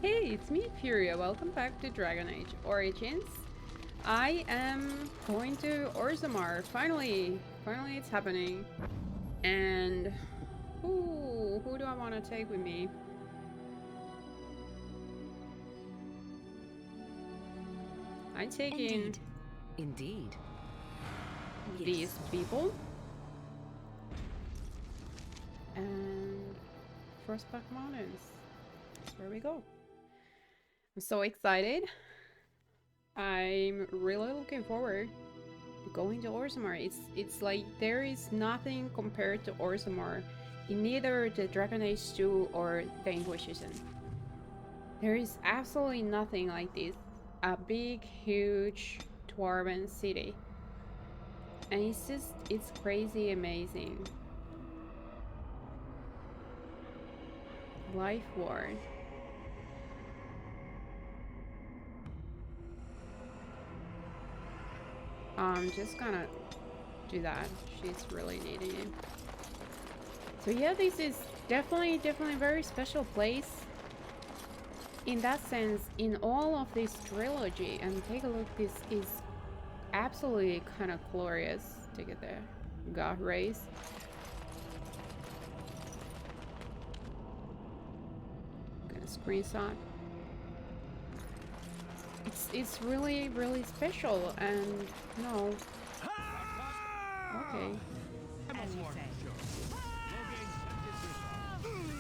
Hey, it's me, Furia. Welcome back to Dragon Age Origins. I am going to Orzammar. Finally it's happening. And who do I want to take with me? I'm taking Indeed. these people and Frostback Mountains. That's where we go. I'm so excited. I'm really looking forward to going to Orzammar. It's like there is nothing compared to Orzammar in neither the Dragon Age 2 or the Inquisition. There is absolutely nothing like this. A big, huge dwarven city. And it's crazy amazing. Life Ward. I'm just gonna do that. She's really needing it. So yeah, this is definitely a very special place. In that sense, in all of this trilogy, and take a look, this is absolutely kind of glorious. Take it there. God race. Gonna screenshot. It's really special, and no.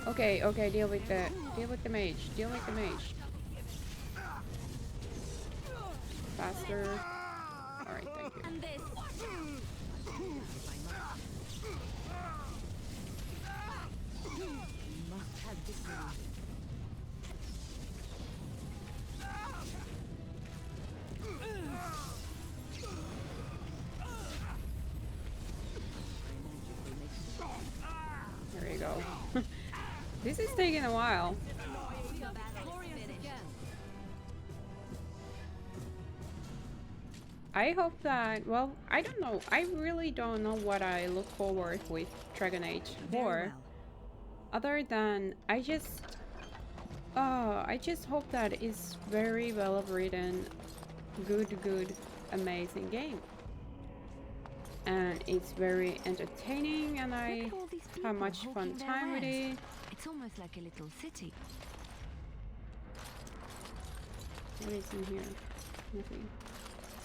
Okay. Okay, deal with the mage. Deal with the mage. Faster. Alright, thank you. There you go. This is taking a while. I hope that, well, I don't know. I really don't know what I look forward with Dragon Age 4. Other than, I just hope that it's very well written, good, amazing game. And it's very entertaining, and I have much fun time with it. It's almost like a little city. What is in here? Nothing.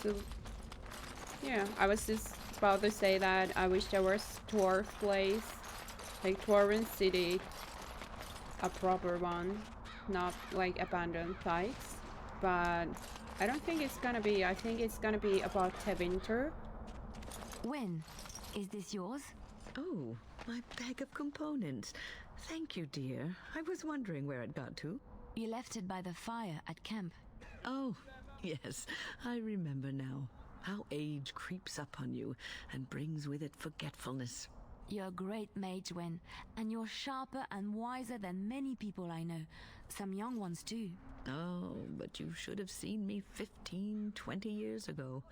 So, yeah, I was just about to say that I wish there was dwarf place, like dwarven city, a proper one, not like abandoned sites. But I don't think it's gonna be. I think it's gonna be about the winter. When? Is this yours? Oh, my bag of components. Thank you, dear. I was wondering where it got to. You left it by the fire at camp. Oh, yes, I remember now. How age creeps up on you and brings with it forgetfulness. You're a great mage, Wen, and you're sharper and wiser than many people I know. Some young ones too. Oh, but you should have seen me 15, 20 years ago.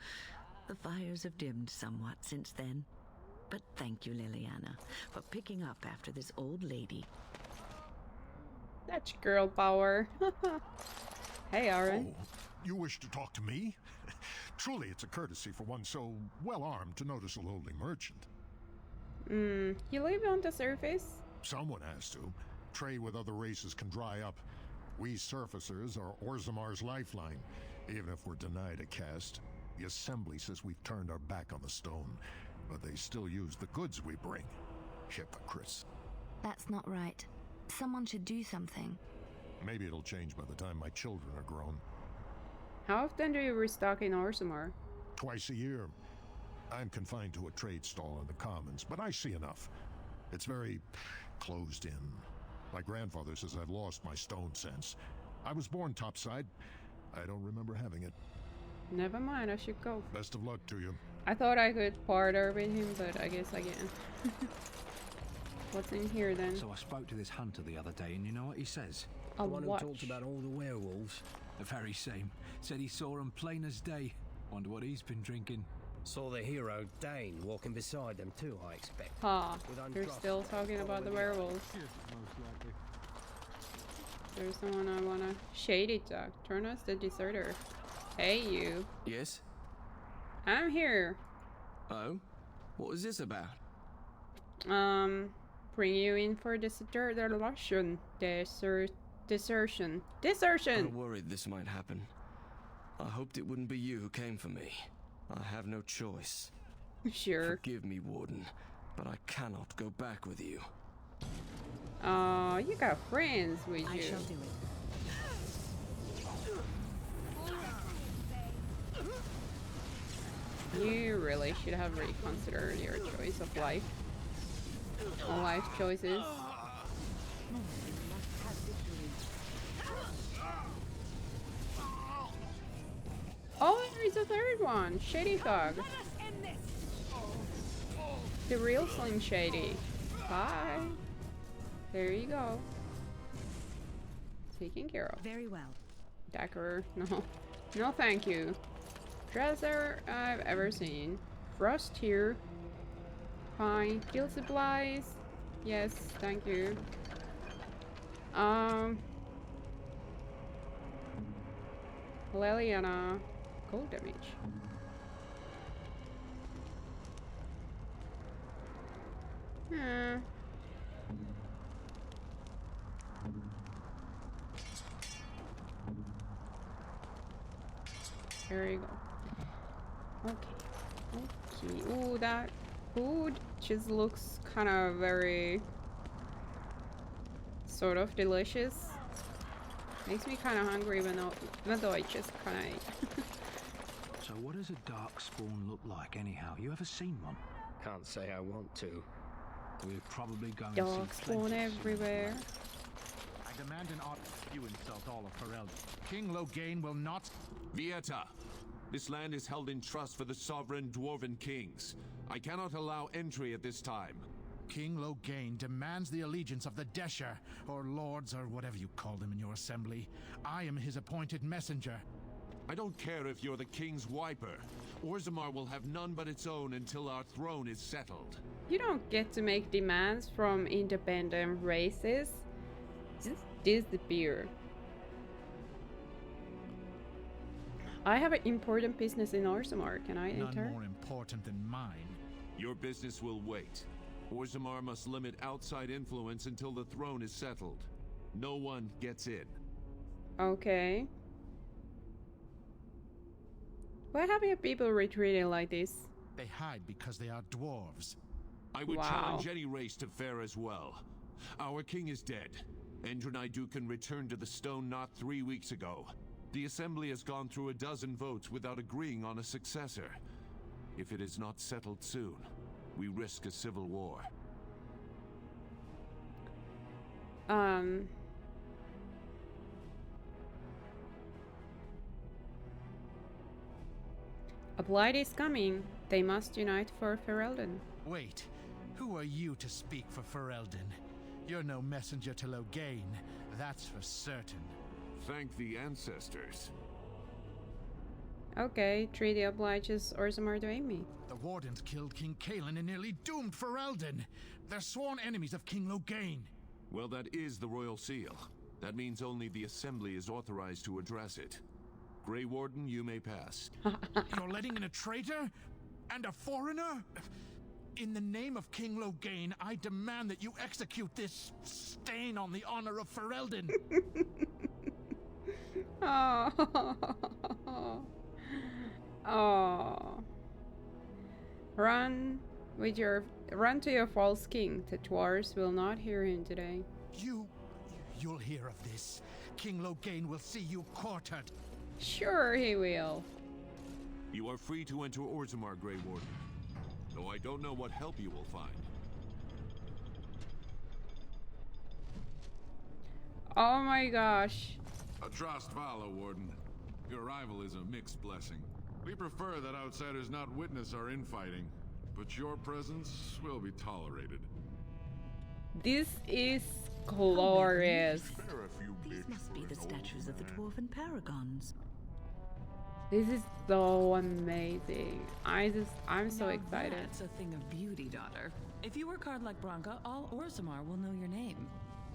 The fires have dimmed somewhat since then. But thank you, Liliana, for picking up after this old lady. That's girl power. Hey, Aaron. Oh, you wish to talk to me? Truly, it's a courtesy for one so well-armed to notice a lowly merchant. You live on the surface? Someone has to. Trade with other races can dry up. We surfacers are Orzammar's lifeline, even if we're denied a caste. The Assembly says we've turned our back on the stone, but they still use the goods we bring. Hypocrites. That's not right. Someone should do something. Maybe it'll change by the time my children are grown. How often do you restock in Orzammar? Twice a year. I'm confined to a trade stall in the commons, but I see enough. It's very closed in. My grandfather says I've lost my stone sense. I was born topside. I don't remember having it. Never mind, I should go. Best of luck to you. I thought I could barter with him, but I guess I can't. What's in here then? So I spoke to this hunter the other day, and you know what he says? A The one who watch. talked about all the werewolves. The very same. Said he saw him plain as day. Wonder what he's been drinking. Saw the hero, Dane, walking beside them too, I expect. Ha, With they're untrust, still talking about the following werewolves. There's someone I wanna shady talk. Turn us the deserter. Hey you. Yes? I'm here. Oh? What was this about? Bring you in for desertion. Desertion. I worried this might happen. I hoped it wouldn't be you who came for me. I have no choice. Sure. Forgive me, Warden, but I cannot go back with you. You got friends with I you. shall do it. You really should have reconsidered your choice of life. Or life choices. Oh, there's a third one. Shady Thug. The real Slim Shady. Bye. There you go. Taken care of. Very well. Dagger. No. No thank you. Dresser I've ever seen. Frost here. Fine. Kill supplies. Yes, thank you. Liliana. Cold damage. There you go. Okay. Okay. Ooh, that food just looks kind of very sort of delicious. Makes me kind of hungry even though I just kind of ate. So what does a darkspawn look like anyhow? You ever seen one? Can't say I want to. We're probably going Dog to see spawn plenty everywhere. I demand an audit. You insult all of Ferelden. King Loghain will not. Vieta, this land is held in trust for the sovereign dwarven kings. I cannot allow entry at this time. King Loghain demands the allegiance of the Desher, or lords, or whatever you call them in your assembly. I am his appointed messenger. I don't care if you're the king's wiper. Orzammar will have none but its own until our throne is settled. You don't get to make demands from independent races. Just disappear. I have an important business in Orzammar. Can I enter? None more important than mine. Your business will wait. Orzammar must limit outside influence until the throne is settled. No one gets in. Okay. Why have your people retreated like this? They hide because they are dwarves. I would Wow. challenge any race to fare as well. Our king is dead. Endrenai Dukan returned to the Stone not 3 weeks ago. The Assembly has gone through a dozen votes without agreeing on a successor. If it is not settled soon, we risk a civil war. A blight is coming. They must unite for Ferelden. Wait, who are you to speak for Ferelden? You're no messenger to Loghain, that's for certain. Thank the ancestors. Okay, treaty obliges Orzammar to aid me. The Wardens killed King Kaelin and nearly doomed Ferelden. They're sworn enemies of King Loghain. Well, that is the royal seal. That means only the Assembly is authorized to address it. Grey Warden, you may pass. You're letting in a traitor? And a foreigner? In the name of King Loghain, I demand that you execute this stain on the honor of Ferelden. Oh. Oh. Run to your false king. The dwarves will not hear him today. You'll hear of this. King Loghain will see you quartered. Sure he will. You are free to enter Orzammar, Grey Warden. Though I don't know what help you will find. Oh my gosh. Atrost Vala, Warden. Your arrival is a mixed blessing. We prefer that outsiders not witness our infighting, but your presence will be tolerated. This is glorious. Spare a few These bits must be for the an old statues of the man. dwarven paragons. This is so amazing. I'm so excited. That's a thing of beauty, daughter. If you work hard like Branka, all Orzammar will know your name.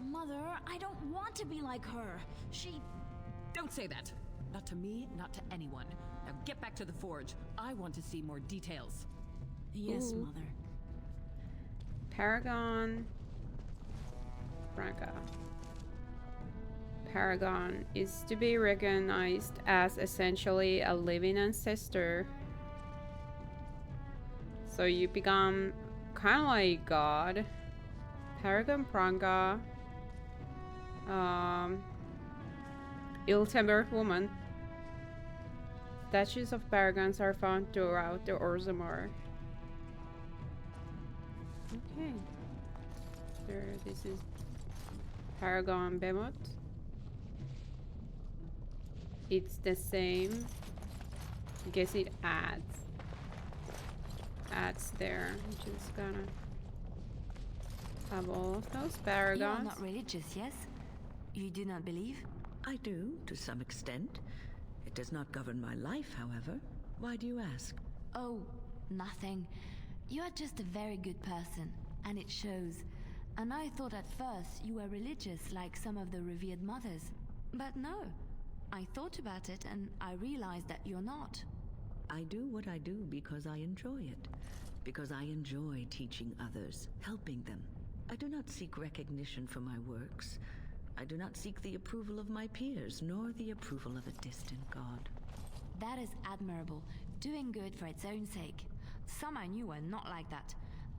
Mother, I don't want to be like her. She... Don't say that. Not to me, not to anyone. Now get back to the forge. I want to see more details. Yes, Ooh. Mother. Paragon. Franca. Paragon is to be recognized as essentially a living ancestor. So you become kind of like God. Paragon Pranga. Ill-tempered woman. Statues of paragons are found throughout the Orzammar. Okay. There, this is Paragon Behemoth. It's the same. I guess it adds there. I'm just gonna have all of those paragons. You are not religious, yes? You do not believe? I do, to some extent. It does not govern my life, however. Why do you ask? Oh, nothing. You are just a very good person, and it shows. And I thought at first you were religious like some of the revered mothers. But no. I thought about it and I realized that you're not. I do what I do because I enjoy it. Because I enjoy teaching others, helping them. I do not seek recognition for my works. I do not seek the approval of my peers, nor the approval of a distant god. That is admirable, doing good for its own sake. Some I knew were not like that.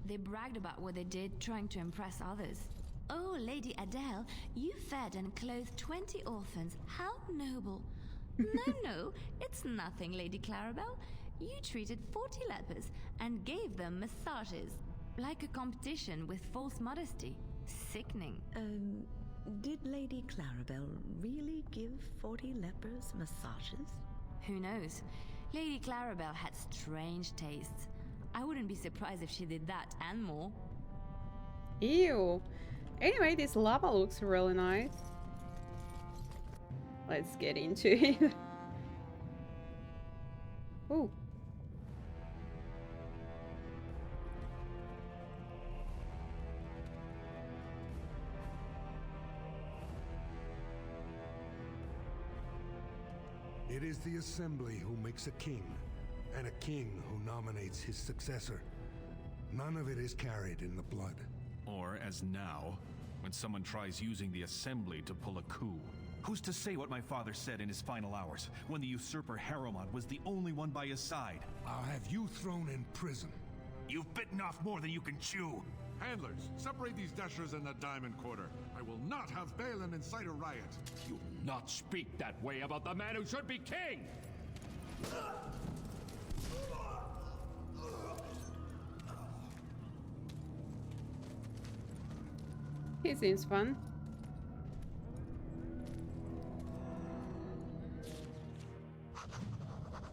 They bragged about what they did, trying to impress others. Oh, Lady Adele, you fed and clothed 20 orphans. How noble. No, it's nothing, Lady Clarabelle. You treated 40 lepers and gave them massages. Like a competition with false modesty. Sickening. Did Lady Clarabelle really give 40 lepers massages? Who knows? Lady Clarabelle had strange tastes. I wouldn't be surprised if she did that and more. Ew. Anyway, this lava looks really nice. Let's get into it. Ooh. It is the assembly who makes a king, and a king who nominates his successor. None of it is carried in the blood. Or, as now, when someone tries using the assembly to pull a coup. Who's to say what my father said in his final hours, when the usurper Harrowmont was the only one by his side? I'll have you thrown in prison. You've bitten off more than you can chew. Handlers, separate these dashers in the diamond quarter. I will not have Balin incite a riot. You will not speak that way about the man who should be king! He seems fun.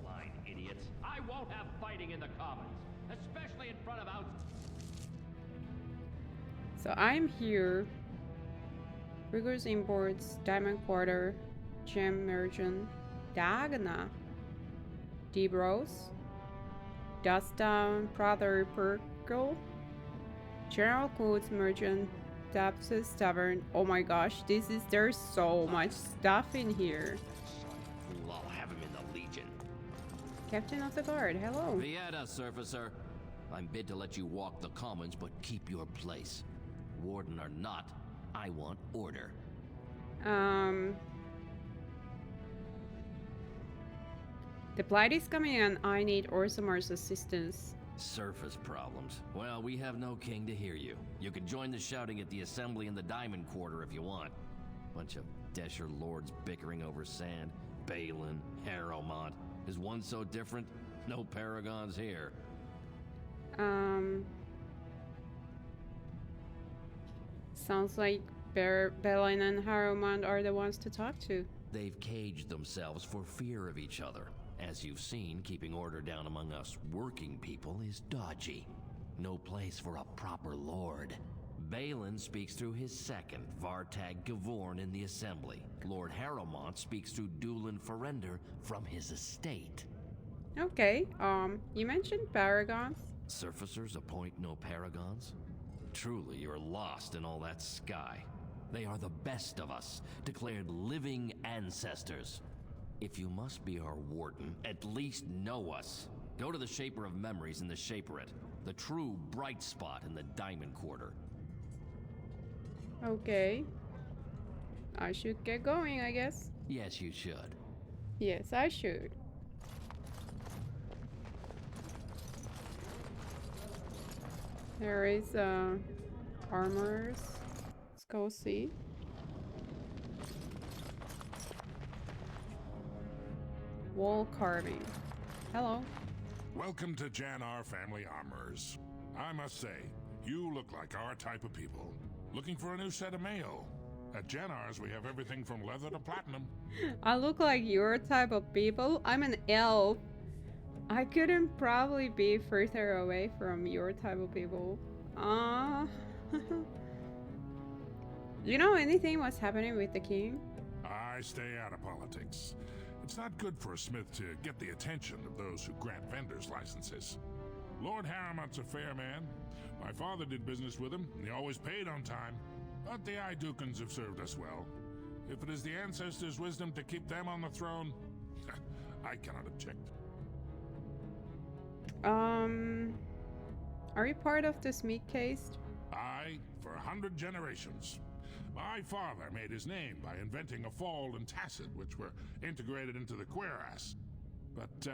Blind idiots. I won't have fighting in the commons, especially in front of out. So I'm here. Riggers imports, Diamond Quarter, Gem Merchant, Dagna, Debros, Dustdown, Brother Perkle, General Goods Merchant, Dapsus Tavern. Oh my gosh, there's so much stuff in here. I'll have him in the Legion. Captain of the Guard, hello. Thedas, surfacer. I'm bid to let you walk the commons, but keep your place. Warden or not, I want order. The Blight is coming and I need Orzammar's assistance. Surface problems. Well, we have no king to hear you. You can join the shouting at the assembly in the Diamond Quarter if you want. Bunch of Desher lords bickering over sand. Balin, Harrowmont. Is one so different? No paragons here. Sounds like Balin and Harrowmont are the ones to talk to. They've caged themselves for fear of each other. As you've seen, keeping order down among us working people is dodgy. No place for a proper lord. Balin speaks through his second, Vartag Gavorn, in the assembly. Lord Harrowmont speaks through Dulin Ferender from his estate. Okay, you mentioned paragons. Surfacers appoint no paragons? Truly, you're lost in all that sky. They are the best of us, declared living ancestors. If you must be our warden, at least know us. Go to the Shaper of Memories in the Shaperate, the true bright spot in the Diamond Quarter. Okay. I should get going, I guess. Yes, you should. Yes, I should. There is armors. Let's go see. Wall carving. Hello. Welcome to Jannar Family Armors. I must say, you look like our type of people. Looking for a new set of mail. At Jannar's, we have everything from leather to platinum. I look like your type of people. I'm an elf. I couldn't probably be further away from your type of people. You know anything what's happening with the king? I stay out of politics. It's not good for a smith to get the attention of those who grant vendors licenses. Lord Harrowmont's a fair man. My father did business with him, and he always paid on time. But the Idukans have served us well. If it is the ancestors' wisdom to keep them on the throne, I cannot object. Are you part of the Smith caste? Aye, for 100 generations. My father made his name by inventing a fall and tacit, which were integrated into the cuirass. But,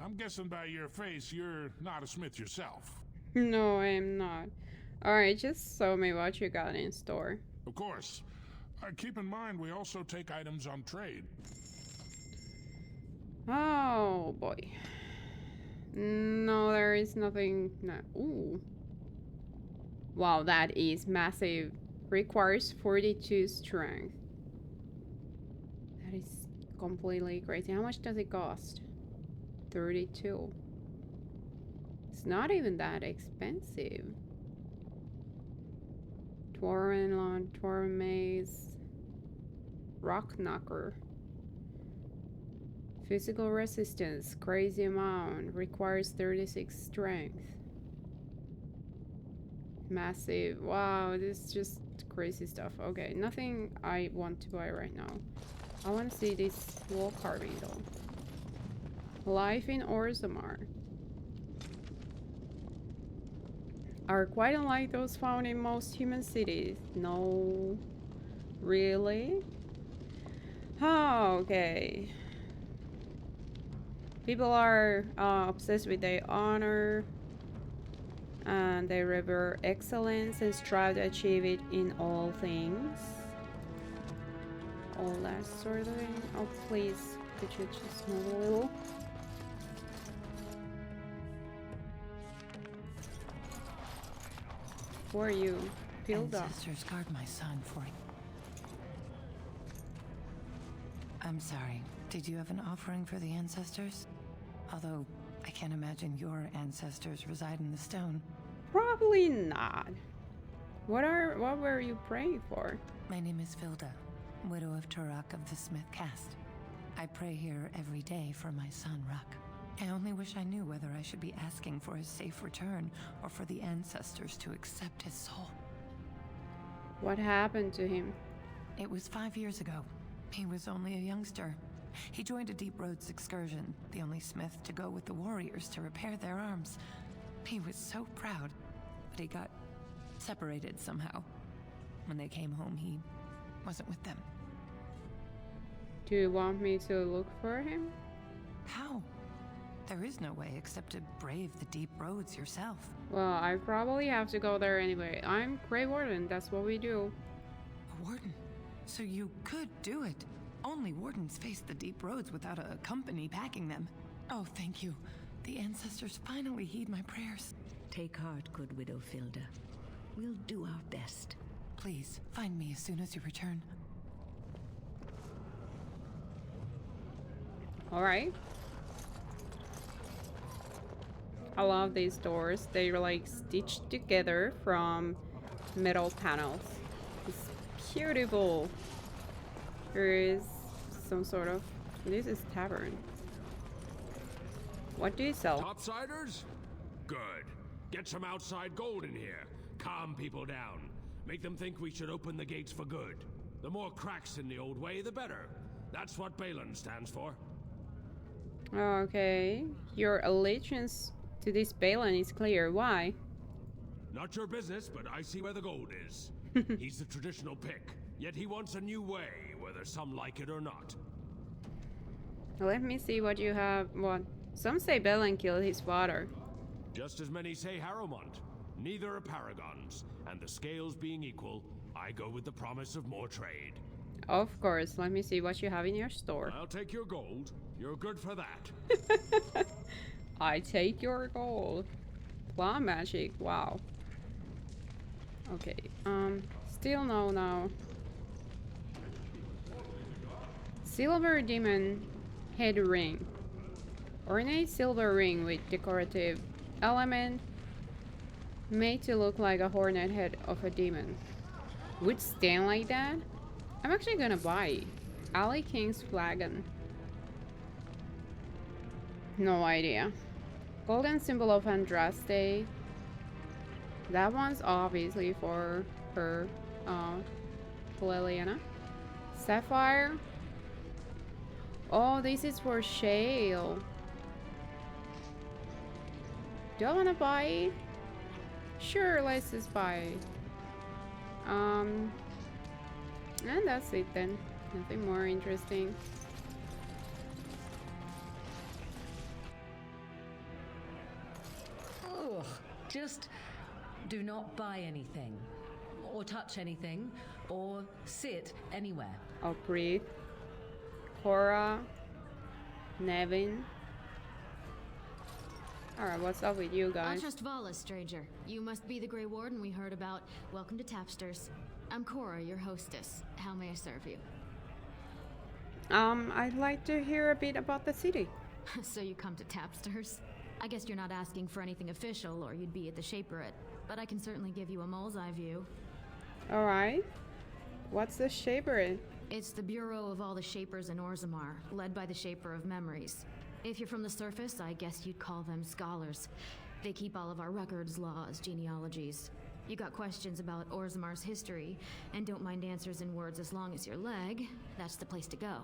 I'm guessing by your face, you're not a smith yourself. No, I'm not. Alright, just show me what you got in store. Of course. Keep in mind, we also take items on trade. Oh, boy. No, there is nothing. No. Ooh. Wow, that is massive. Requires 42 strength. That is completely crazy. How much does it cost? 32. It's not even that expensive. Dwarven lawn, dwarven maze, rock knocker. Physical resistance, crazy amount, requires 36 strength. Massive. Wow, this is just crazy stuff. Okay, nothing I want to buy right now. I want to see this wall carving though. Life in Orzammar are quite unlike those found in most human cities. No, really? Oh, okay. People are obsessed with their honor, and they revere excellence and strive to achieve it in all things. All that sort of thing. Oh, please, could you just move a little? Who are you? Hilda. Ancestors guard my son for it. I'm sorry. Did you have an offering for the ancestors? Although, I can't imagine your ancestors reside in the stone. Probably not. What were you praying for? My name is Filda, widow of Turok of the Smith caste. I pray here every day for my son, Ruck. I only wish I knew whether I should be asking for his safe return or for the ancestors to accept his soul. What happened to him? It was 5 years ago. He was only a youngster. He joined a Deep Roads excursion, the only smith to go with the warriors to repair their arms. He was so proud, but he got separated somehow. When they came home, he wasn't with them. Do you want me to look for him? How? There is no way except to brave the Deep Roads yourself. Well, I probably have to go there anyway. I'm Grey Warden, that's what we do. A warden? So you could do it. Only wardens face the Deep Roads without a company backing them. Oh, thank you. The ancestors finally heed my prayers. Take heart, good widow Filda. We'll do our best. Please, find me as soon as you return. Alright. I love these doors. They're like stitched together from metal panels. It's beautiful. There is some sort of... This is tavern. What do you sell? Topsiders? Good. Get some outside gold in here. Calm people down. Make them think we should open the gates for good. The more cracks in the old way, the better. That's what Balin stands for. Okay. Your allegiance to this Balin is clear. Why? Not your business, but I see where the gold is. He's the traditional pick, yet he wants a new way, whether some like it or not. Let me see what you have. What? Some say Balin killed his father. Just as many say Harrowmont. Neither are paragons, and the scales being equal, I go with the promise of more trade. Of course. Let me see what you have in your store. I'll take your gold. You're good for that. I take your gold. Plum magic. Wow. Okay. Still no now. Silver demon head ring. Ornate silver ring with decorative element made to look like a hornet head of a demon. Would stand like that? I'm actually gonna buy it. Alley King's flagon. No idea. Golden symbol of Andraste. That one's obviously for her, Liliana. Sapphire. Oh, this is for Shale. Do I want to buy it? Sure, let's just buy it. And that's it then. Nothing more interesting. Ugh, just do not buy anything, or touch anything, or sit anywhere. Oh, breathe. Cora. Nevin. Alright, what's up with you guys? I'll trust Vala, stranger. You must be the Grey Warden we heard about. Welcome to Tapsters. I'm Cora, your hostess. How may I serve you? I'd like to hear a bit about the city. So you come to Tapsters? I guess you're not asking for anything official, or you'd be at the Shaperate. But I can certainly give you a mole's eye view. Alright. What's the Shaperate? It's the bureau of all the Shapers in Orzammar, led by the Shaper of Memories. If you're from the surface, I guess you'd call them scholars. They keep all of our records, laws, genealogies. You got questions about Orzammar's history, and don't mind answers in words as long as your leg, that's the place to go.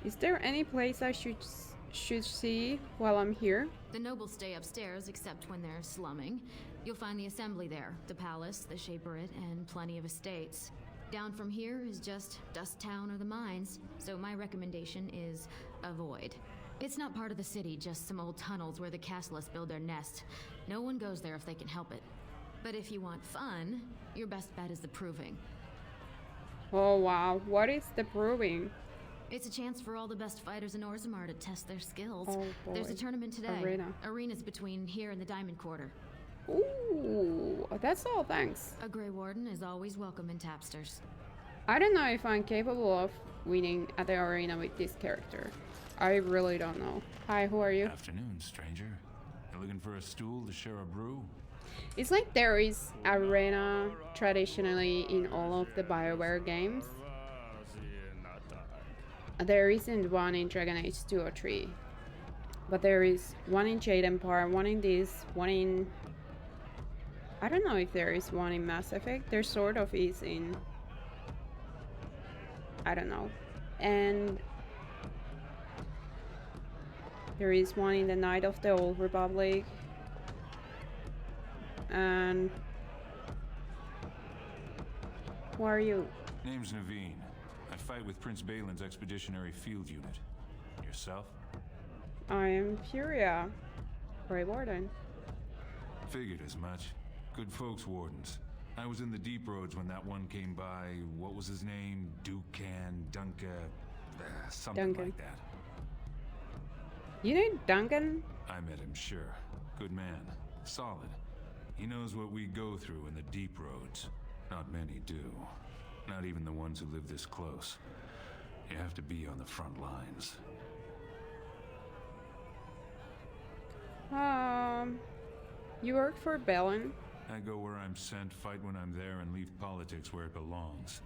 Is there any place I should see while I'm here? The nobles stay upstairs, except when they're slumming. You'll find the assembly there, the palace, the Shaperate, and plenty of estates. Down from here is just Dust Town or the mines, so my recommendation is avoid. It's not part of the city, just some old tunnels where the castlists build their nests. No one goes there if they can help it. But if you want fun, your best bet is the Proving. Oh wow, what is the Proving? It's a chance for all the best fighters in Orzammar to test their skills. Oh boy. There's a tournament today. Arena. Arena's between here and the Diamond Quarter. Ooh, that's all thanks. A Grey Warden is always welcome in Tapsters. I don't know if I'm capable of winning at the arena with this character. I really don't know. Hi, who are you? Afternoon, stranger. You looking for a stool to share a brew? It's like there is arena traditionally in all of the BioWare games. There isn't one in Dragon Age 2 or 3. But there is one in Jade Empire, one in this, one in... I don't know if there is one in Mass Effect. There sort of is in... I don't know. And... there is one in the Night of the Old Republic. And... who are you? Name's Naveen. I fight with Prince Balin's expeditionary field unit. Yourself? I am Furia, Grey Warden. Figured as much. Good folks, wardens. I was in the deep roads when that one came by. What was his name? Duncan, something Duncan. like that. You know Duncan? I met him, sure. Good man. Solid. He knows what we go through in the deep roads. Not many do. Not even the ones who live this close. You have to be on the front lines. You work for Balin? I go where I'm sent, fight when I'm there, and leave politics where it belongs.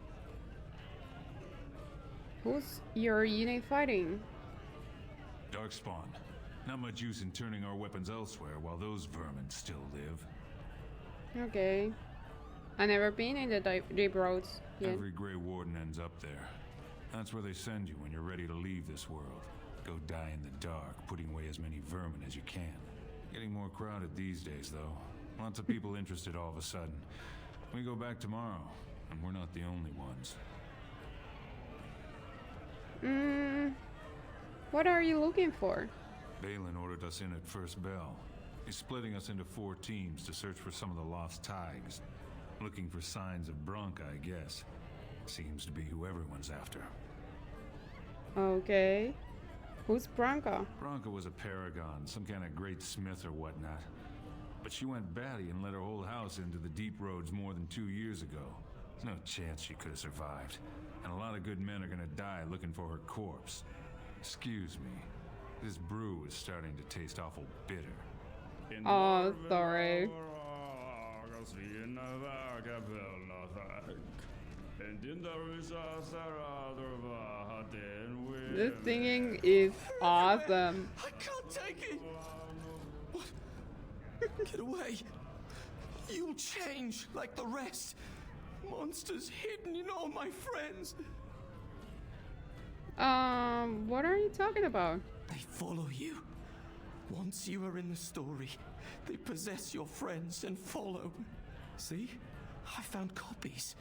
Who's your unit fighting? Darkspawn. Not much use in turning our weapons elsewhere while those vermin still live. Okay. I've never been in the deep roads yet. Every Grey Warden ends up there. That's where they send you when you're ready to leave this world. Go die in the dark, putting away as many vermin as you can. Getting more crowded these days, though. Lots of people interested all of a sudden. We go back tomorrow, and we're not the only ones. What are you looking for? Balin ordered us in at first bell. He's splitting us into 4 teams to search for some of the lost tigers. Looking for signs of Branka, I guess. Seems to be who everyone's after. Okay. Who's Branka? Branka was a paragon, some kind of great smith or whatnot. But she went batty and let her whole house into the deep roads more than 2 years ago. There's no chance she could have survived. And a lot of good men are gonna die looking for her corpse. Excuse me. This brew is starting to taste awful bitter. Oh, sorry. This singing is awesome. I can't take it! What? Get away! You'll change like the rest. Monsters hidden in all my friends. What are you talking about? They follow you. Once you are in the story, they possess your friends and follow. See? I found copies.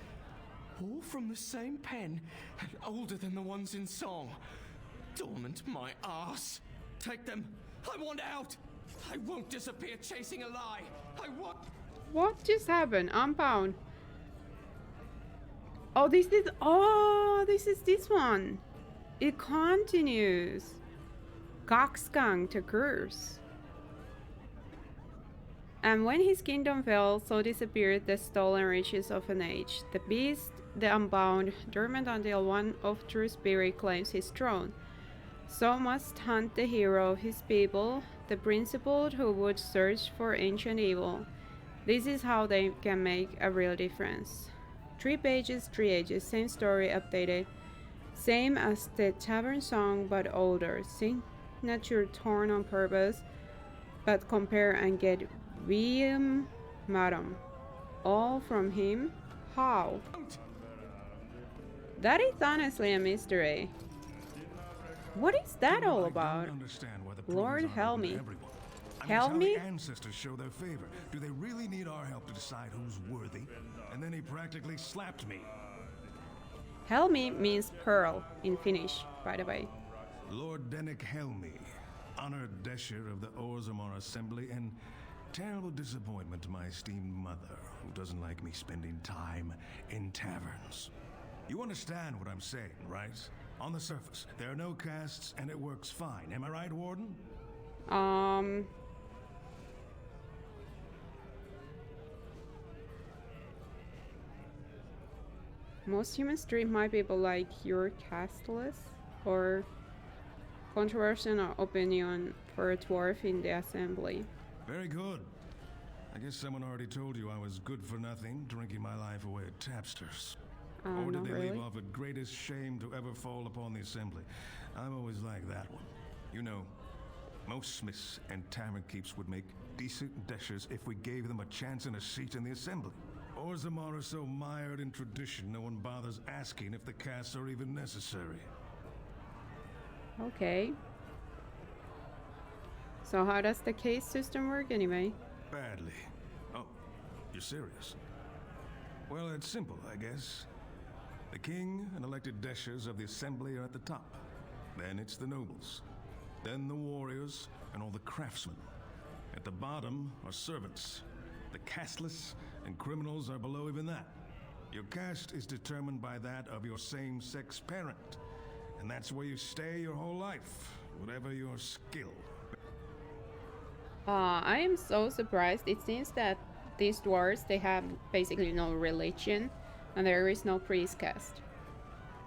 All from the same pen, and older than the ones in song. Dormant my ass. Take them. I want out. I won't disappear chasing a lie. I want... What just happened? Unbound. Oh, this is this one. It continues. Coxgang to curse. And when his kingdom fell, so disappeared the stolen riches of an age. The beast, the unbound, dormant until one of true spirit claims his throne. So must hunt the hero of his people, the principled who would search for ancient evil. This is how they can make a real difference. 3 pages, 3 ages, same story updated. Same as the tavern song, but older. Signature torn on purpose, but compare and get Wiem Madam. All from him? How? That is honestly a mystery. What is that all about? Lord help me. Help me? How do ancestors show their favor? Do they really need our help to decide who's worthy? And then he practically slapped me. Helmi means pearl in Finnish, by the way. Lord Dennick Helmi, honored Desher of the Orzammar Assembly, and terrible disappointment to my esteemed mother, who doesn't like me spending time in taverns. You understand what I'm saying, right? On the surface, there are no castes, and it works fine. Am I right, Warden? Most humans treat my people like you're casteless, or controversial opinion for a dwarf in the assembly. Very good. I guess someone already told you I was good for nothing, drinking my life away at tapsters. Or did they leave off at greatest shame to ever fall upon the assembly? I've always liked that one. You know, most smiths and tavern keeps would make decent deshers if we gave them a chance and a seat in the assembly. Orzammar are so mired in tradition, no one bothers asking if the castes are even necessary. Okay. So how does the caste system work anyway? Badly. Oh, you're serious? Well, it's simple, I guess. The king and elected deshers of the assembly are at the top. Then it's the nobles. Then the warriors and all the craftsmen. At the bottom are servants. The casteless and criminals are below even that. Your caste is determined by that of your same-sex parent. And that's where you stay your whole life, whatever your skill. I am so surprised. It seems that these dwarves, they have basically no religion, and there is no priest caste.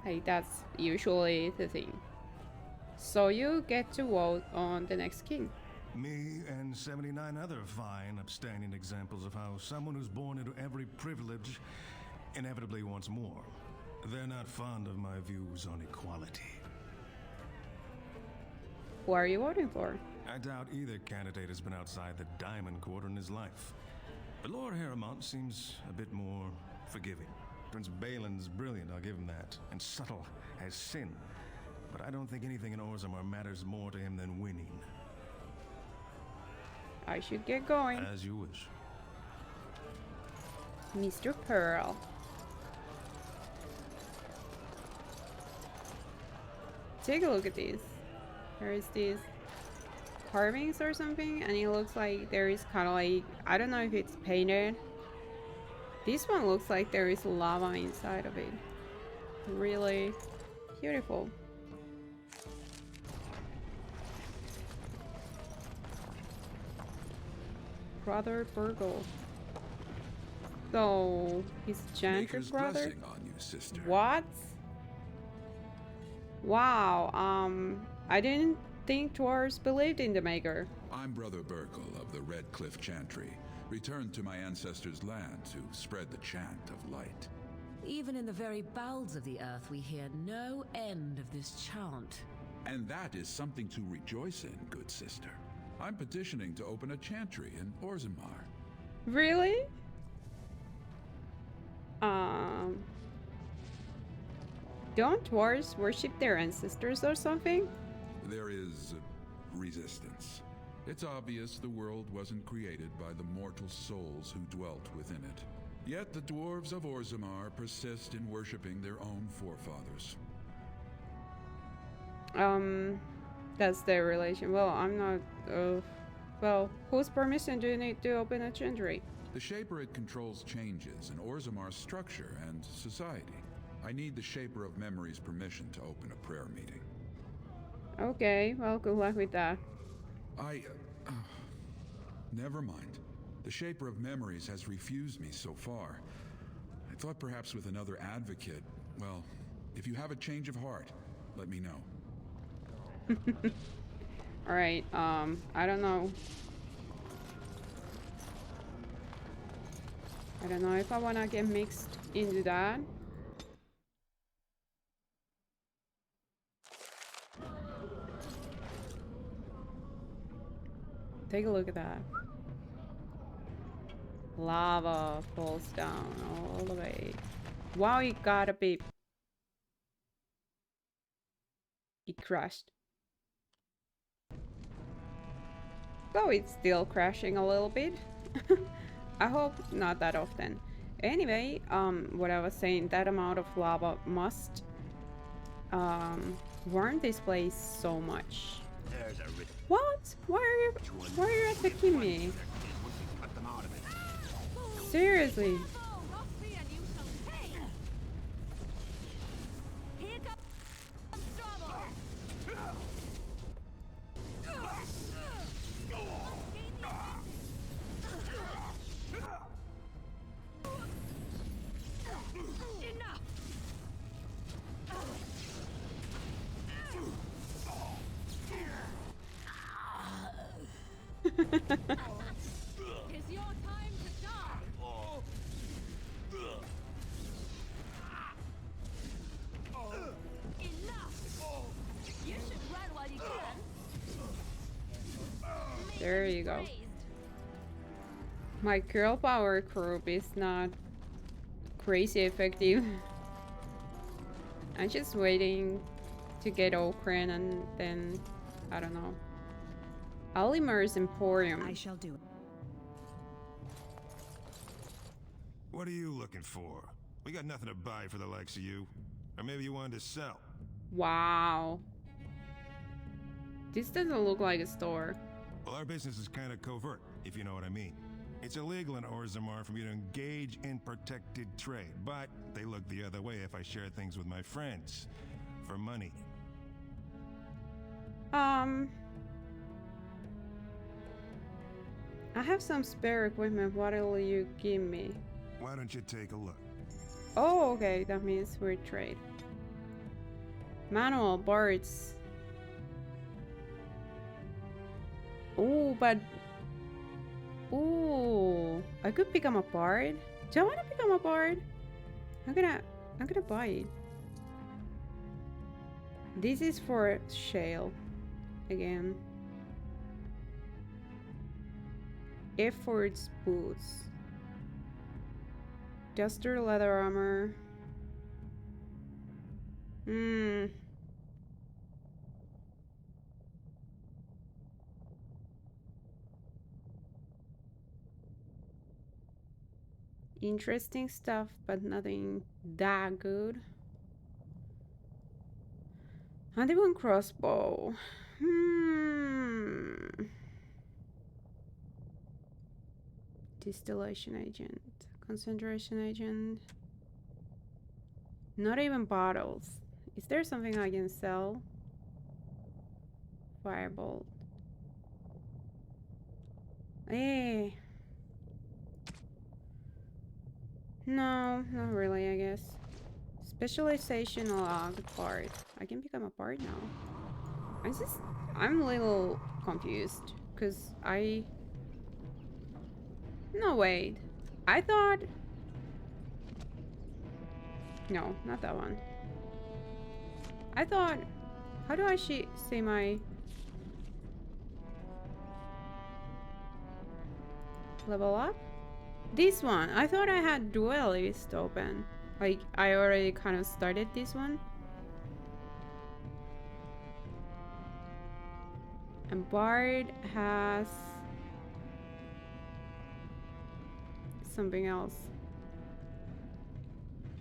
Like, that's usually the thing. So you get to vote on the next king. Me and 79 other fine, upstanding examples of how someone who's born into every privilege inevitably wants more. They're not fond of my views on equality. Who are you voting for? I doubt either candidate has been outside the Diamond Quarter in his life. But Lord Harrowmont seems a bit more forgiving. Prince Balin's brilliant, I'll give him that, and subtle as sin. But I don't think anything in Orzammar matters more to him than winning. I should get going. As you wish. Mr. Pearl. Take a look at these. There is these carvings or something, and it looks like there is kind of like, I don't know if it's painted. This one looks like there is lava inside of it. Really beautiful. Brother Burgle. So he's Chanter's brother? Blessing on you, sister. What? Wow, I didn't think dwarves believed in the Maker. I'm Brother Burgle of the Red Cliff Chantry, returned to my ancestors' land to spread the chant of light. Even in the very bowels of the earth, we hear no end of this chant. And that is something to rejoice in, good sister. I'm petitioning to open a chantry in Orzammar. Really? Don't dwarves worship their ancestors or something? There is resistance. It's obvious the world wasn't created by the mortal souls who dwelt within it. Yet the dwarves of Orzammar persist in worshipping their own forefathers. That's their relation. Well, I'm not, well, whose permission do you need to open a chantry? The Shaper it controls changes in Orzammar's structure and society. I need the Shaper of Memory's permission to open a prayer meeting. Okay, well, good luck with that. Never mind. The Shaper of Memories has refused me so far. I thought perhaps with another advocate, well, if you have a change of heart, let me know. Alright, I don't know. I don't know if I wanna get mixed into that. Take a look at that. Lava falls down all the way. Wow, it gotta be... It crashed. So it's still crashing a little bit. I hope not that often. Anyway, what I was saying, that amount of lava must warm this place so much. What? Why are you attacking me? Seriously. It's your time to die. Enough. You should run while you can. There you go. My girl power group is not crazy effective. I'm just waiting to get Okran and then I don't know. Alimar's Emporium. I shall do it. What are you looking for? We got nothing to buy for the likes of you. Or maybe you wanted to sell. Wow. This doesn't look like a store. Well, our business is kind of covert, if you know what I mean. It's illegal in Orzammar for me to engage in protected trade, but they look the other way if I share things with my friends. For money. I have some spare equipment. What'll you give me? Why don't you take a look? Oh, okay. That means we're trade. Manual bards. Oh, but... Ooh, I could become a bard. Do I want to become a bard? I'm gonna buy it. This is for Shale. Again. Efforts boots. Duster leather armor. Interesting stuff, but nothing that good. Hunting crossbow. Distillation agent. Concentration agent. Not even bottles. Is there something I can sell? Firebolt. Eh. No, not really, I guess. Specialization log bard. I can become a bard now. I'm a little confused because no, wait. I thought, no, not that one. I thought, how do I see my level up? This one. I thought I had duelist open. Like, I already kind of started this one. And Bard has something else.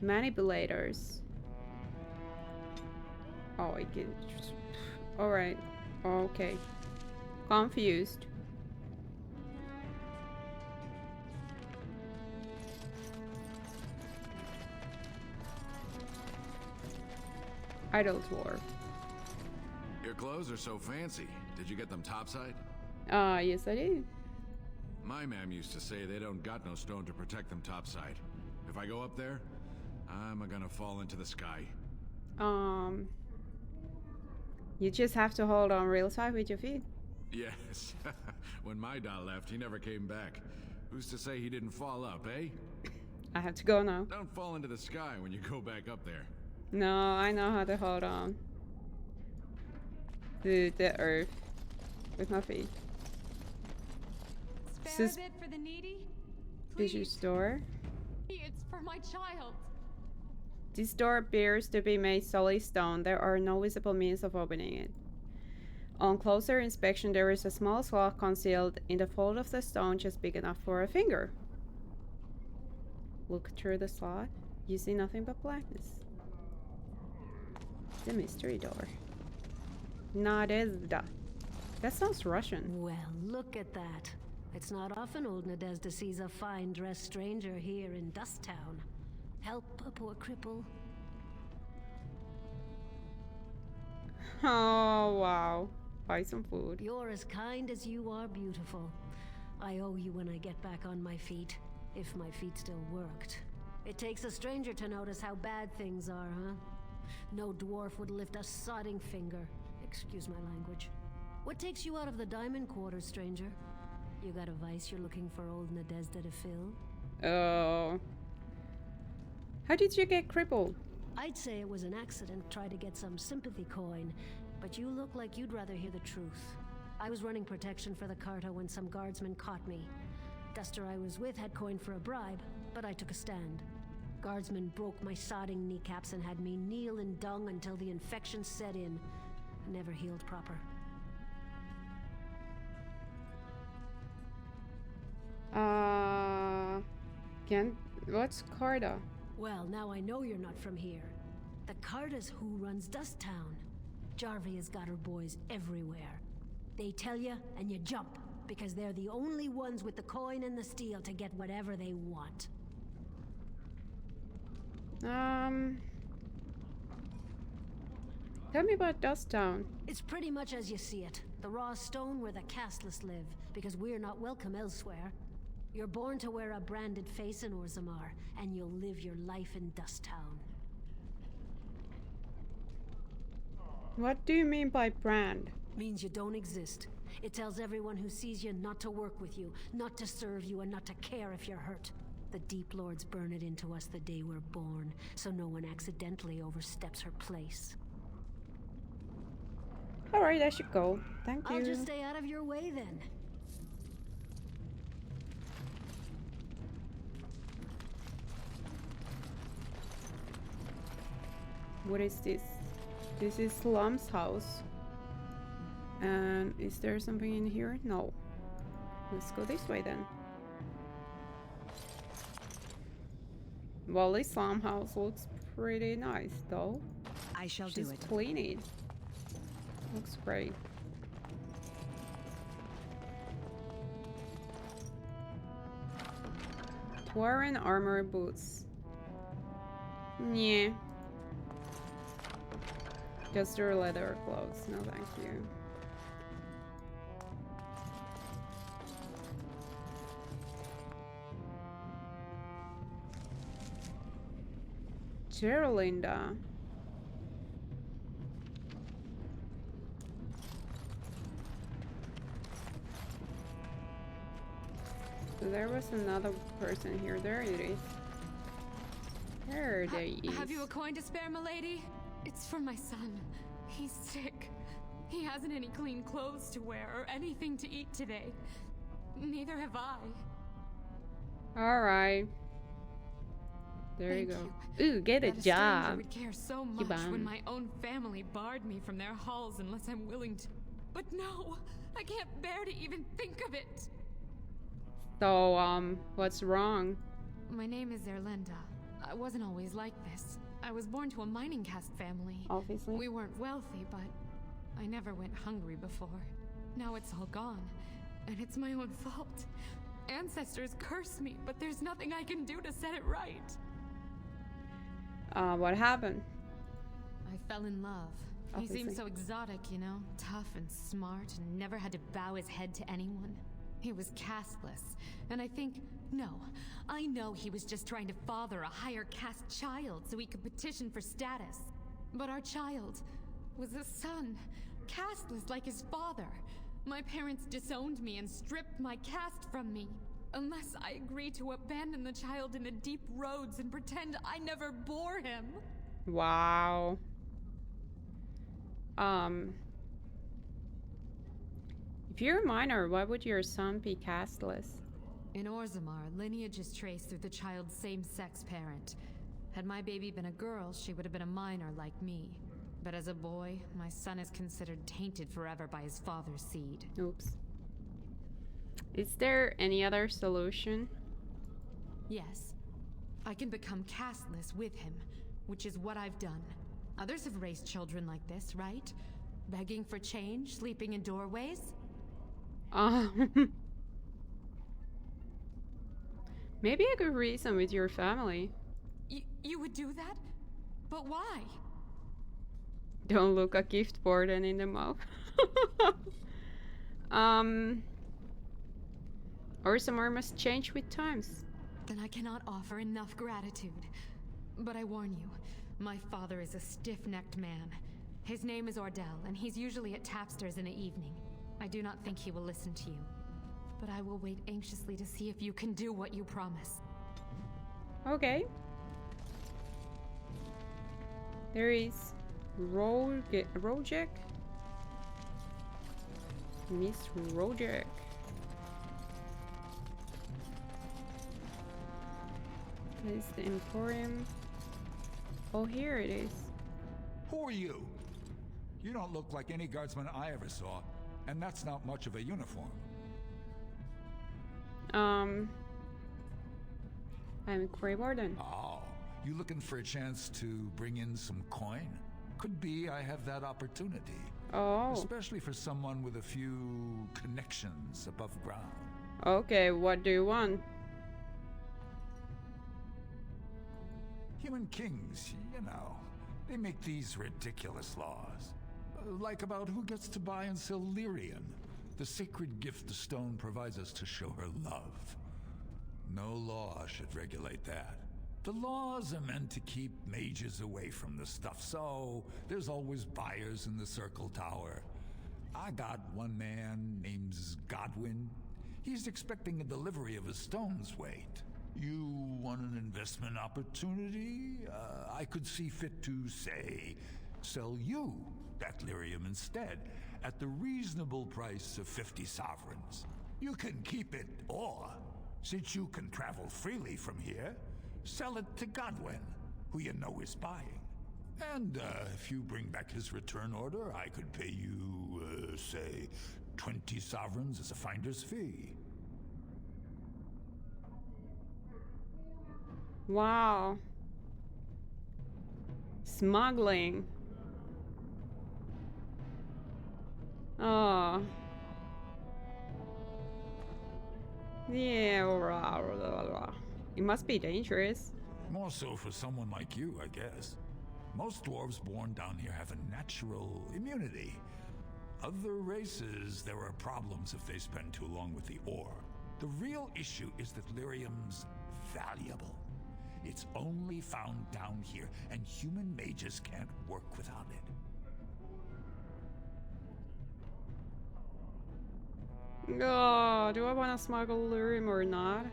Manipulators. Oh, I get. Alright. Okay. Confused. Idle dwarf. Your clothes are so fancy. Did you get them topside? Yes I did. My ma'am used to say they don't got no stone to protect them topside. If I go up there, I'm gonna fall into the sky. You just have to hold on real tight with your feet. Yes. When my dad left, he never came back. Who's to say he didn't fall up, eh? I have to go now. Don't fall into the sky when you go back up there. No, I know how to hold on. The earth with my feet. Spare a bit for the needy? Vicious door. It's for my child. This door appears to be made solid stone. There are no visible means of opening it. On closer inspection, there is a small slot concealed in the fold of the stone just big enough for a finger. Look through the slot. You see nothing but blackness. The mystery door. Nadezhda. That sounds Russian. Well, look at that. It's not often old Nadezhda sees a fine-dressed stranger here in Dust Town. Help a poor cripple. Oh, wow. Buy some food. You're as kind as you are beautiful. I owe you when I get back on my feet. If my feet still worked. It takes a stranger to notice how bad things are, huh? No dwarf would lift a sodding finger. Excuse my language. What takes you out of the diamond quarters, stranger? You got a vice you're looking for old Nadezhda to fill? Oh. How did you get crippled? I'd say it was an accident, try to get some sympathy coin, but you look like you'd rather hear the truth. I was running protection for the Carta when some guardsmen caught me. Duster I was with had coin for a bribe, but I took a stand. Guardsmen broke my sodding kneecaps and had me kneel in dung until the infection set in. Never healed proper. What's Carta? Well, now I know you're not from here. The Carta's who runs Dust Town. Jarvie has got her boys everywhere. They tell you, and you jump, because they're the only ones with the coin and the steel to get whatever they want. Tell me about Dust Town. It's pretty much as you see it. The raw stone where the casteless live, because we're not welcome elsewhere. You're born to wear a branded face in Orzammar, and you'll live your life in Dust Town. What do you mean by brand? Means you don't exist. It tells everyone who sees you not to work with you, not to serve you, and not to care if you're hurt. The Deep Lords burn it into us the day we're born, so no one accidentally oversteps her place. Alright, I should go. Thank you. I'll just stay out of your way then. What is this? This is Slum's house. And is there something in here? No. Let's go this way then. Well, this Slum house looks pretty nice though. I shall She's do it. clean it. Looks great. Dwarven armor boots. Yeah. Just their leather clothes. No, thank you. Gerlinda. So there was another person here. There it is. There they is. Have you a coin to spare, milady? It's for my son. He's sick. He hasn't any clean clothes to wear or anything to eat today. Neither have I. Alright. There you go. Ooh, get a job. I would care so much when my own family barred me from their halls unless I'm willing to. But no, I can't bear to even think of it. So, what's wrong? My name is Erlinda. I wasn't always like this. I was born to a mining caste family. Obviously. We weren't wealthy, but I never went hungry before. Now it's all gone, and it's my own fault. Ancestors cursed me, but there's nothing I can do to set it right. What happened? I fell in love. Obviously. He seemed so exotic, you know? Tough and smart, and never had to bow his head to anyone. He was casteless, and I know he was just trying to father a higher caste child so he could petition for status. But our child was a son, casteless like his father. My parents disowned me and stripped my caste from me. Unless I agree to abandon the child in the deep roads and pretend I never bore him. Wow. If you're a minor, why would your son be casteless? In Orzammar, lineage is traced through the child's same-sex parent. Had my baby been a girl, she would have been a minor like me. But as a boy, my son is considered tainted forever by his father's seed. Oops. Is there any other solution? Yes. I can become casteless with him, which is what I've done. Others have raised children like this, right? Begging for change, sleeping in doorways? Maybe I could reason with your family. You would do that? But why? Don't look a gift burden in the mouth. Orzammar must change with times. Then I cannot offer enough gratitude. But I warn you, my father is a stiff-necked man. His name is Ordell, and he's usually at tapsters in the evening. I do not think he will listen to you. But I will wait anxiously to see if you can do what you promise. Okay. There is Rojek. Miss Rojek. This is the Emporium. Oh, here it is. Who are you? You don't look like any guardsman I ever saw, and that's not much of a uniform. I'm Grey Warden. Oh, you looking for a chance to bring in some coin? Could be I have that opportunity. Oh. Especially for someone with a few connections above ground. Okay, what do you want? Human kings, you know, they make these ridiculous laws. Like about who gets to buy and sell lyrium, the sacred gift the stone provides us to show her love. No law should regulate that. The laws are meant to keep mages away from the stuff, so there's always buyers in the Circle Tower. I got one man named Godwin. He's expecting a delivery of a stone's weight. You want an investment opportunity? I could see fit to, say, sell you that lyrium instead, at the reasonable price of 50 sovereigns. You can keep it, or, since you can travel freely from here, sell it to Godwin, who you know is buying. And if you bring back his return order, I could pay you, say, 20 sovereigns as a finder's fee. Wow. Smuggling. Oh. Yeah. Rah, rah, rah. It must be dangerous. More so for someone like you, I guess. Most dwarves born down here have a natural immunity. Other races, there are problems if they spend too long with the ore. The real issue is that lyrium's valuable. It's only found down here, and human mages can't work without it. Oh, do I want to smuggle lyrium or not?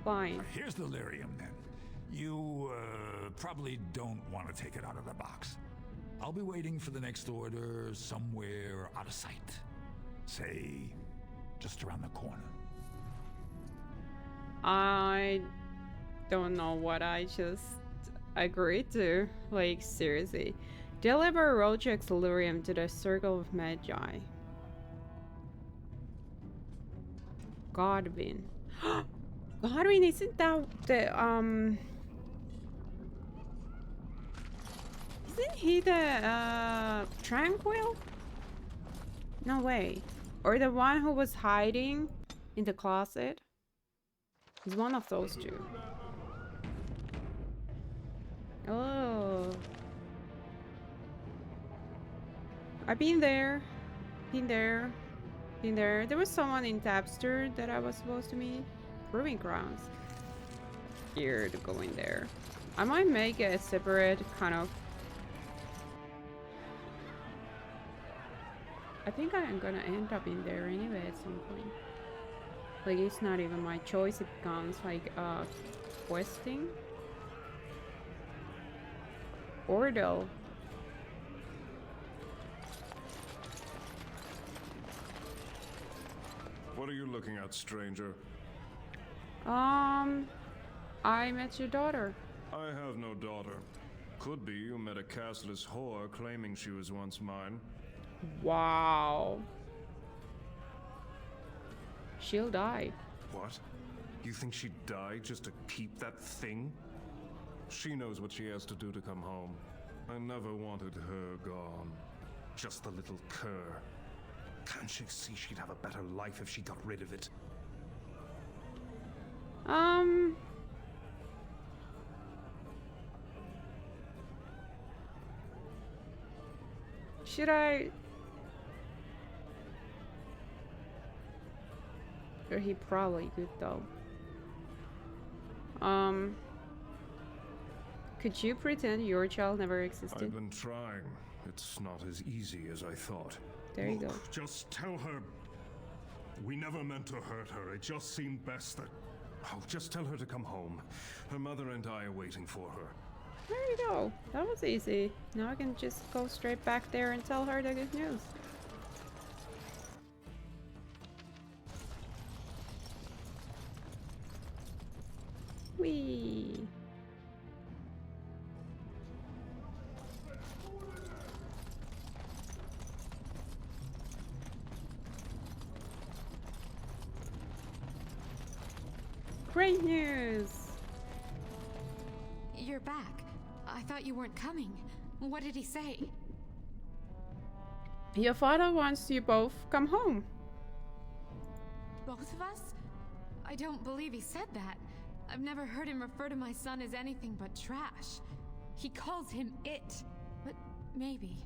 Fine. Here's the lyrium, then. You, probably don't want to take it out of the box. I'll be waiting for the next order somewhere out of sight. Say, just around the corner. I don't know what I just agreed to. Like, seriously. Deliver Rojak's lyrium to the Circle of Magi. Godwin. Godwin, isn't that the, Isn't he the, Tranquil? No way. Or the one who was hiding in the closet? He's one of those two. Oh. I've been there. Been there. Been there. There was someone in Tapster that I was supposed to meet. Proving grounds. Scared to go in there. I might make a separate kind of... I think I am gonna end up in there anyway at some point. Like, it's not even my choice, it becomes like questing. Ordel. What are you looking at, stranger? I met your daughter. I have no daughter. Could be you met a castless whore claiming she was once mine. Wow. She'll die. What? You think she'd die just to keep that thing? She knows what she has to do to come home. I never wanted her gone. Just the little cur. Can't she see she'd have a better life if she got rid of it? Should I... Or he probably could though. Could you pretend your child never existed? I've been trying. It's not as easy as I thought. There you go. Just tell her we never meant to hurt her. It just seemed best that... Oh, just tell her to come home. Her mother and I are waiting for her. There you go. That was easy. Now I can just go straight back there and tell her the good news. Whee! Great news! You're back. I thought you weren't coming. What did he say? Your father wants you both come home. Both of us? I don't believe he said that. I've never heard him refer to my son as anything but trash. He calls him it. But maybe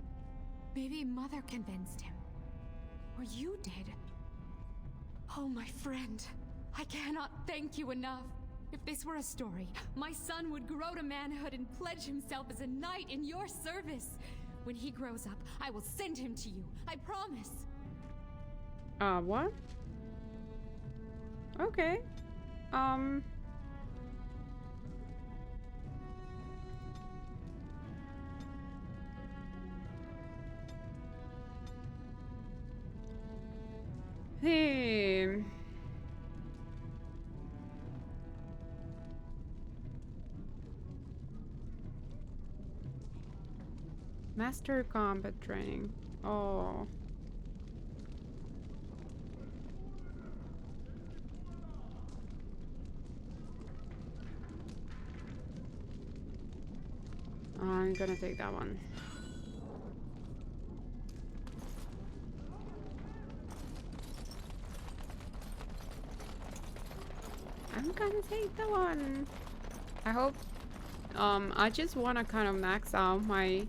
Mother convinced him. Or you did. Oh, my friend. I cannot thank you enough. If this were a story, my son would grow to manhood and pledge himself as a knight in your service. When he grows up, I will send him to you. I promise. What? Okay. Hey. Master combat training. Oh. I'm gonna take that one. I'm gonna take the one. I hope. I just wanna kind of max out my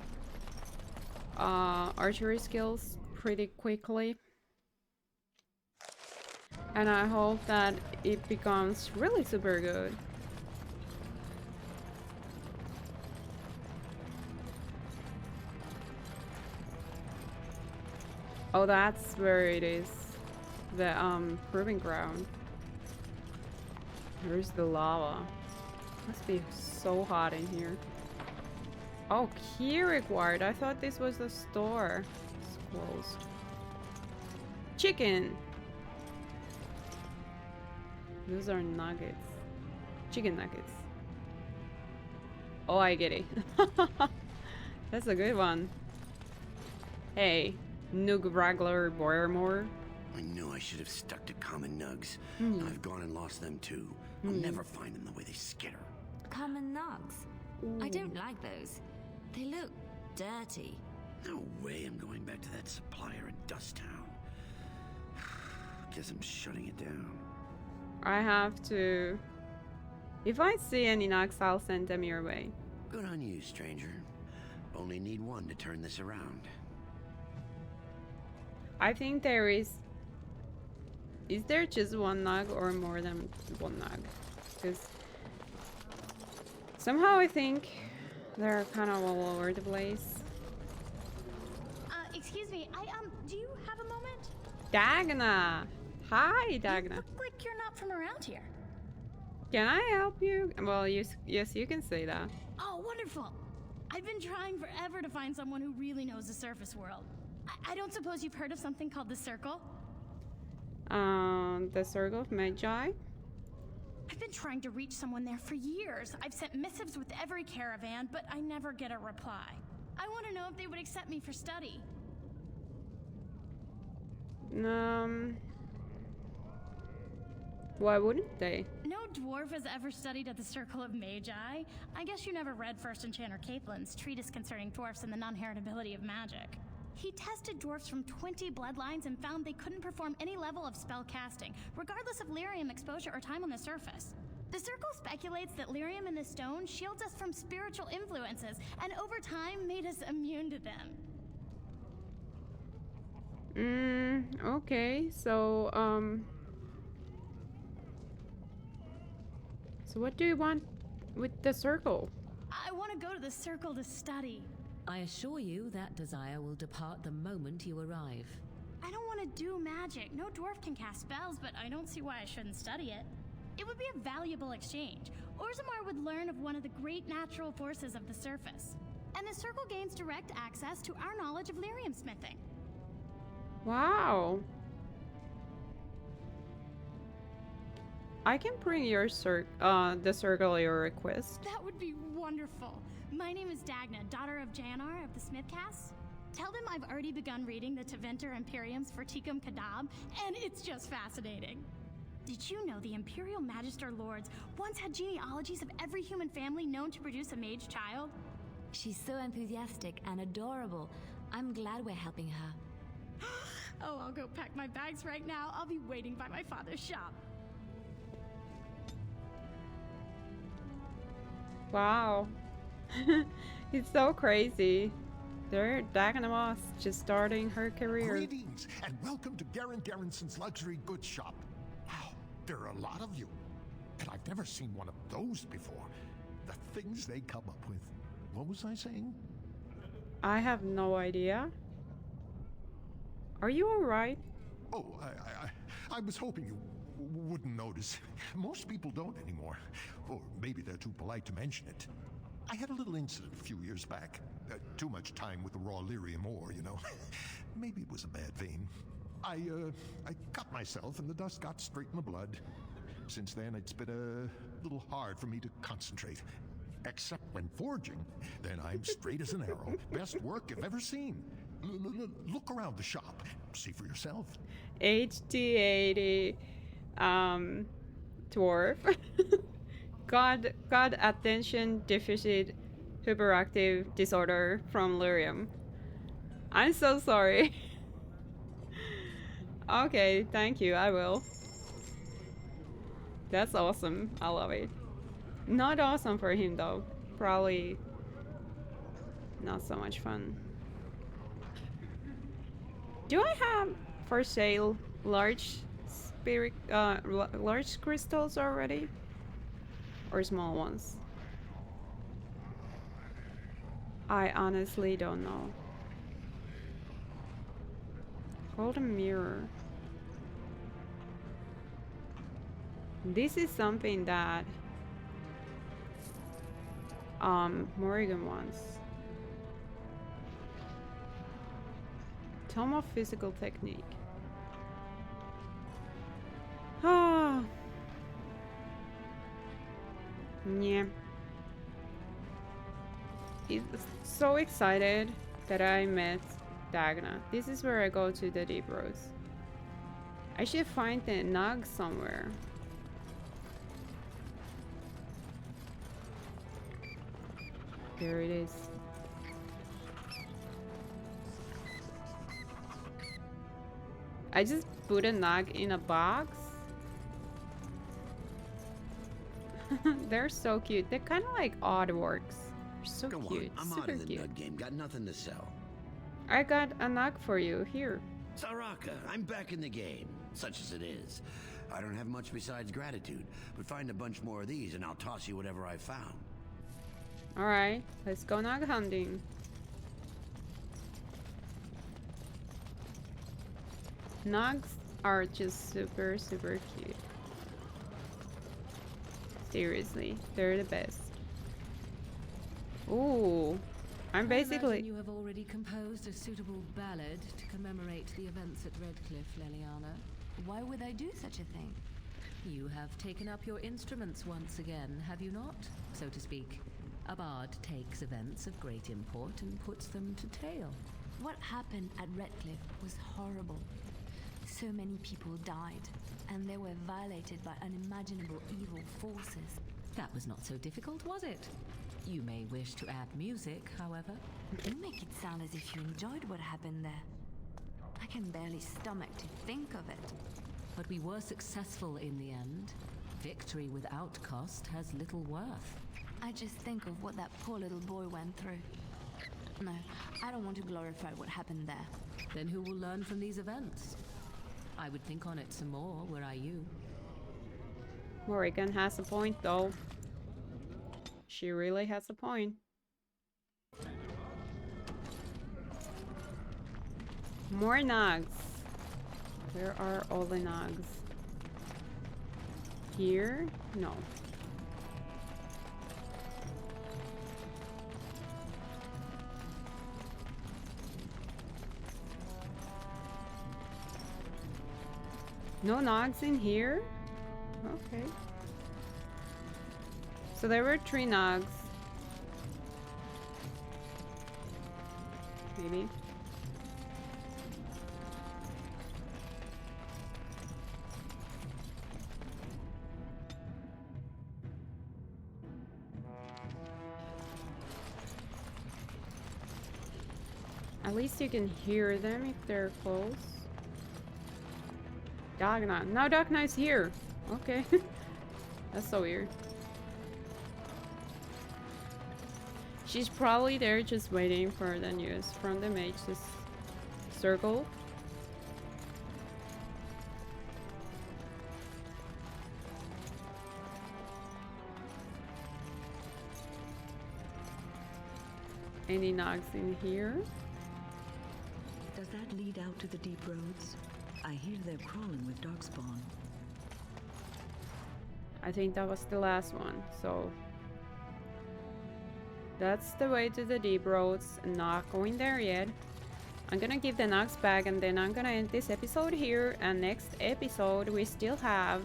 archery skills pretty quickly, and I hope that it becomes really super good. Oh, that's where it is. The proving ground. There's the lava. Must be so hot in here. Oh, key required. I thought this was the store. It's closed. Chicken. Those are nuggets. Chicken nuggets. Oh, I get it. That's a good one. Hey, Nug Raglar Boermore. I knew I should have stuck to common nugs. Hmm. I've gone and lost them too. I'll never find them the way they skitter. Common nugs. I don't like those. They look dirty. No way I'm going back to that supplier in Dust Town. Guess I'm shutting it down. I have to... If I see any nugs, I'll send them your way. Good on you, stranger. Only need one to turn this around. I think there is... Is there just one nug or more than one nug? Because... Somehow I think they're kind of all over the place. Excuse me, do you have a moment? Dagna! Hi, Dagna. You look like you're not from around here. Can I help you? Well, yes, you can say that. Oh, wonderful. I've been trying forever to find someone who really knows the surface world. I don't suppose you've heard of something called the Circle? The Circle of Magi? I've been trying to reach someone there for years. I've sent missives with every caravan, but I never get a reply. I want to know if they would accept me for study. Why wouldn't they? No dwarf has ever studied at the Circle of Magi. I guess you never read First Enchanter Caitlin's treatise concerning dwarfs and the non-heritability of magic. He tested dwarfs from 20 bloodlines and found they couldn't perform any level of spell casting, regardless of lyrium exposure or time on the surface. The Circle speculates that lyrium in the stone shields us from spiritual influences, and over time made us immune to them. Okay, so, So what do you want with the Circle? I want to go to the Circle to study. I assure you that desire will depart the moment you arrive. I don't want to do magic. No dwarf can cast spells, but I don't see why I shouldn't study it. It would be a valuable exchange. Orzammar would learn of one of the great natural forces of the surface. And the Circle gains direct access to our knowledge of lyrium smithing. Wow. I can bring your the Circle your request. That would be wonderful. My name is Dagna, daughter of Janar of the Smithcast. Tell them I've already begun reading the Teventer Imperiums for Tikum Kadab, and it's just fascinating. Did you know the Imperial Magister Lords once had genealogies of every human family known to produce a mage child? She's so enthusiastic and adorable. I'm glad we're helping her. Oh, I'll go pack my bags right now. I'll be waiting by my father's shop. Wow. It's so crazy. Dagna Moss just starting her career. Greetings and welcome to Garen Garrison's Luxury Goods Shop. Wow, there are a lot of you. And I've never seen one of those before. The things they come up with. What was I saying? I have no idea. Are you alright? Oh, I was hoping you wouldn't notice. Most people don't anymore. Or maybe they're too polite to mention it. I had a little incident a few years back. Too much time with the raw lyrium ore, you know. Maybe it was a bad vein. I cut myself and the dust got straight in the blood. Since then, it's been a little hard for me to concentrate. Except when forging, then I'm straight as an arrow. Best work you've ever seen. Look around the shop. See for yourself. HD80 dwarf. God attention deficit hyperactive disorder from lyrium. I'm so sorry. Okay, thank you, I will. That's awesome. I love it. Not awesome for him though. Probably not so much fun. Do I have for sale large spirit large crystals already? Or small ones? I honestly don't know. Golden mirror. This is something that Morrigan wants. Tome of physical technique. Ah. Yeah. I'm so excited that I met Dagna. This is where I go to the deep roads. I should find the nugs somewhere. There it is. I just put a nug in a box. They're so cute. They're kind of like oddworks. They're so Go cute. on, I'm super out of the cute. nug game. Got nothing to sell. I got a nug for you. Here. Saraka, I'm back in the game, such as it is. I don't have much besides gratitude, but find a bunch more of these and I'll toss you whatever I found. Alright, let's go nug hunting. Nugs are just super, super cute. Seriously, they're the best. Ooh, I'm basically... I imagine you have already composed a suitable ballad to commemorate the events at Redcliffe, Leliana. Why would I do such a thing? You have taken up your instruments once again, have you not? So to speak. A bard takes events of great import and puts them to tale. What happened at Redcliffe was horrible. So many people died, and they were violated by unimaginable evil forces. That was not so difficult, was it? You may wish to add music, however. You make it sound as if you enjoyed what happened there. I can barely stomach to think of it. But we were successful in the end. Victory without cost has little worth. I just think of what that poor little boy went through. No, I don't want to glorify what happened there. Then who will learn from these events? I would think on it some more, were I you. Morrigan has a point though. She really has a point. More nugs. Where are all the nugs? Here? No. No nugs in here? Okay. So there were 3 nugs. Maybe. At least you can hear them if they're close. Dagna. Now Dagna's here. Okay. That's so weird. She's probably there just waiting for the news from the mage's circle. Any nugs in here? Does that lead out to the deep roads? I hear they're crawling with darkspawn. I think that was the last one, so that's the way to the deep roads. Not going there yet. I'm gonna give the nugs back and then I'm gonna end this episode here, and next episode we still have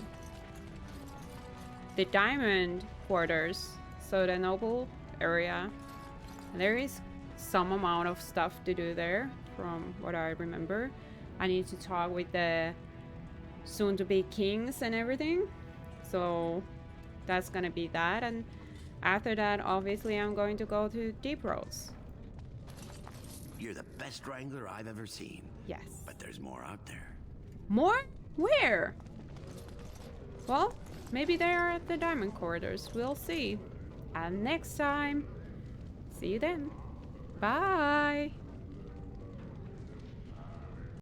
the diamond quarters, So the noble area, there is some amount of stuff to do there from what I remember. I need to talk with the soon-to-be kings and everything. So that's gonna be that, and after that obviously I'm going to go to Deep Roads. You're the best wrangler I've ever seen. Yes. But there's more out there. More? Where? Well, maybe they are at the diamond corridors. We'll see. And next time. See you then. Bye.